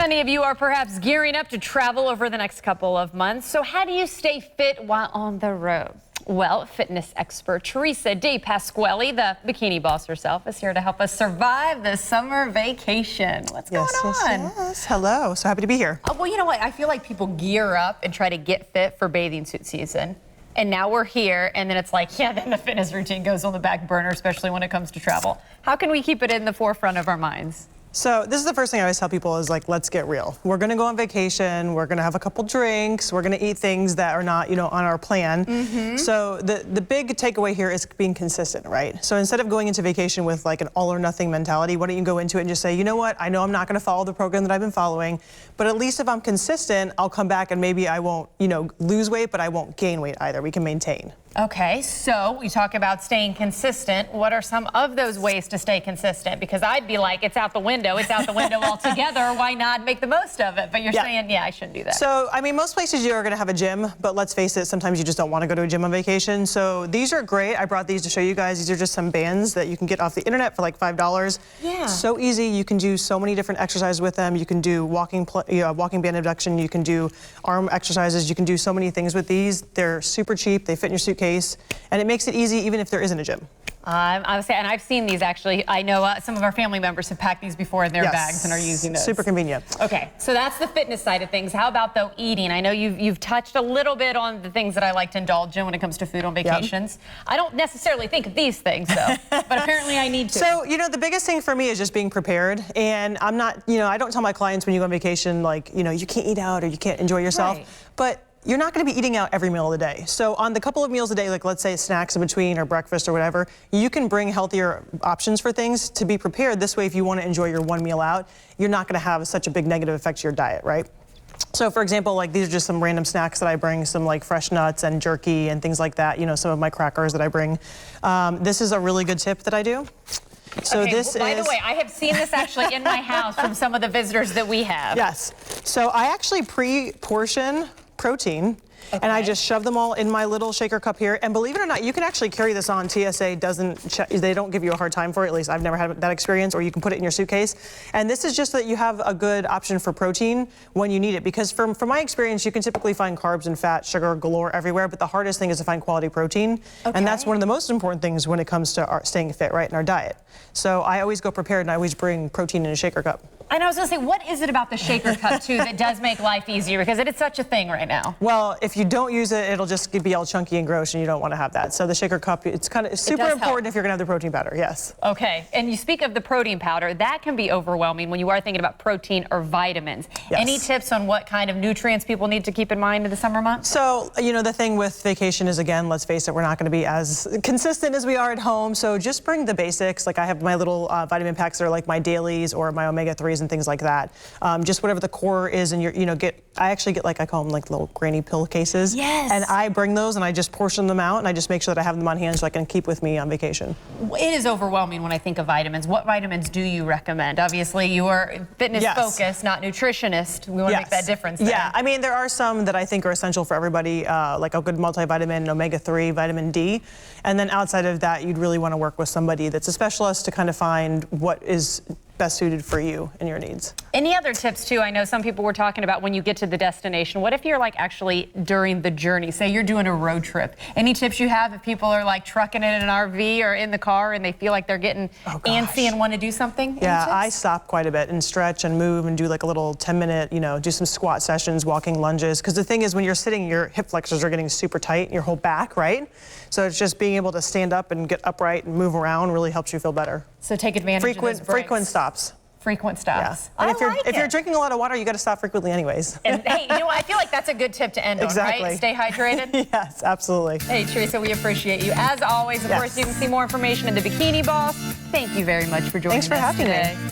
Many of you are perhaps gearing up to travel over the next couple of months. So how do you stay fit while on the road? Well, fitness expert Theresa DePasquale, the bikini boss herself, is here to help us survive the summer vacation. What's going on? Yes. Hello. So happy to be here. Well, you know what? I feel like people gear up and try to get fit for bathing suit season. And now we're here, and then it's like, yeah, then the fitness routine goes on the back burner, especially when it comes to travel. How can we keep it in the forefront of our minds? So this is the first thing I always tell people is like, let's get real. We're going to go on vacation. We're going to have a couple drinks. We're going to eat things that are not, on our plan. So the big takeaway here is being consistent, right? So instead of going into vacation with like an all or nothing mentality, why don't you go into it and just say, you know what? I know I'm not going to follow the program that I've been following, but at least if I'm consistent, I'll come back and maybe I won't, lose weight, but I won't gain weight either. We can maintain. Okay, so we talk about staying consistent. What are some of those ways to stay consistent? Because I'd be like, it's out the window altogether. Why not make the most of it? But you're saying, yeah, I shouldn't do that. So, I mean, most places you are going to have a gym, but let's face it, sometimes you just don't want to go to a gym on vacation. So these are great. I brought these to show you guys. These are just some bands that you can get off the internet for like $5. Yeah. So easy. You can do so many different exercises with them. You can do walking band abduction. You can do arm exercises. You can do so many things with these. They're super cheap. They fit in your suitcase. And it makes it easy even if there isn't a gym. I would say, and I've seen these actually. I know some of our family members have packed these before in their bags and are using those. Super convenient. Okay, so that's the fitness side of things. How about though eating? I know you've touched a little bit on the things that I like to indulge in when it comes to food on vacations. I don't necessarily think of these things though, but apparently I need to. So, the biggest thing for me is just being prepared. And I'm not, I don't tell my clients when you go on vacation, like, you can't eat out or you can't enjoy yourself. Right. But you're not going to be eating out every meal of the day. So on the couple of meals a day, like let's say snacks in between or breakfast or whatever, you can bring healthier options for things to be prepared. This way, if you want to enjoy your one meal out, you're not going to have such a big negative effect to your diet, right? So for example, like these are just some random snacks that I bring, some like fresh nuts and jerky and things like that, some of my crackers that I bring. This is a really good tip that I do. So okay, this by the way, I have seen this actually in my house from some of the visitors that we have. Yes. So I actually pre-portion protein, and I just shove them all in my little shaker cup here. And believe it or not, you can actually carry this on. TSA they don't give you a hard time for it. At least I've never had that experience. Or you can put it in your suitcase. And this is just that you have a good option for protein when you need it. Because from my experience, you can typically find carbs and fat, sugar galore everywhere. But the hardest thing is to find quality protein. Okay. And that's one of the most important things when it comes to staying fit, right, in our diet. So I always go prepared, and I always bring protein in a shaker cup. And I was going to say, what is it about the shaker cup, too, that does make life easier? Because it is such a thing right now. Well, if you don't use it, it'll just be all chunky and gross, and you don't want to have that. So the shaker cup, it's kind of super important if you're going to have the protein powder, yes. Okay. And you speak of the protein powder. That can be overwhelming when you are thinking about protein or vitamins. Yes. Any tips on what kind of nutrients people need to keep in mind in the summer months? So, the thing with vacation is, again, let's face it, we're not going to be as consistent as we are at home. So just bring the basics. Like I have my little vitamin packs that are like my dailies or my omega-3s and things like that. Just whatever the core is, and I actually get I call them like little granny pill cases. Yes. And I bring those and I just portion them out and I just make sure that I have them on hand so I can keep with me on vacation. It is overwhelming when I think of vitamins. What vitamins do you recommend? Obviously, you are fitness focused, not nutritionist. We want to make that difference there. Yeah, I mean, there are some that I think are essential for everybody, like a good multivitamin, omega-3, vitamin D. And then outside of that, you'd really want to work with somebody that's a specialist to kind of find what is best suited for you and your needs. Any other tips too? I know some people were talking about when you get to the destination. What if you're actually during the journey? Say you're doing a road trip. Any tips you have if people are trucking it in an RV or in the car and they feel like they're getting antsy and want to do something? Yeah, I stop quite a bit and stretch and move and do like a little 10-minute, do some squat sessions, walking lunges. Because the thing is, when you're sitting, your hip flexors are getting super tight, your whole back, right? So it's just being able to stand up and get upright and move around really helps you feel better. So take advantage of those breaks. Frequent stops. Frequent stops. Yeah. And if you're drinking a lot of water, you got to stop frequently anyways. And hey, I feel like that's a good tip to end on, right? Stay hydrated. Yes, absolutely. Hey, Theresa, we appreciate you. As always, of course, you can see more information in the Bikini Boss. Thank you very much for joining us today. Thanks for having me.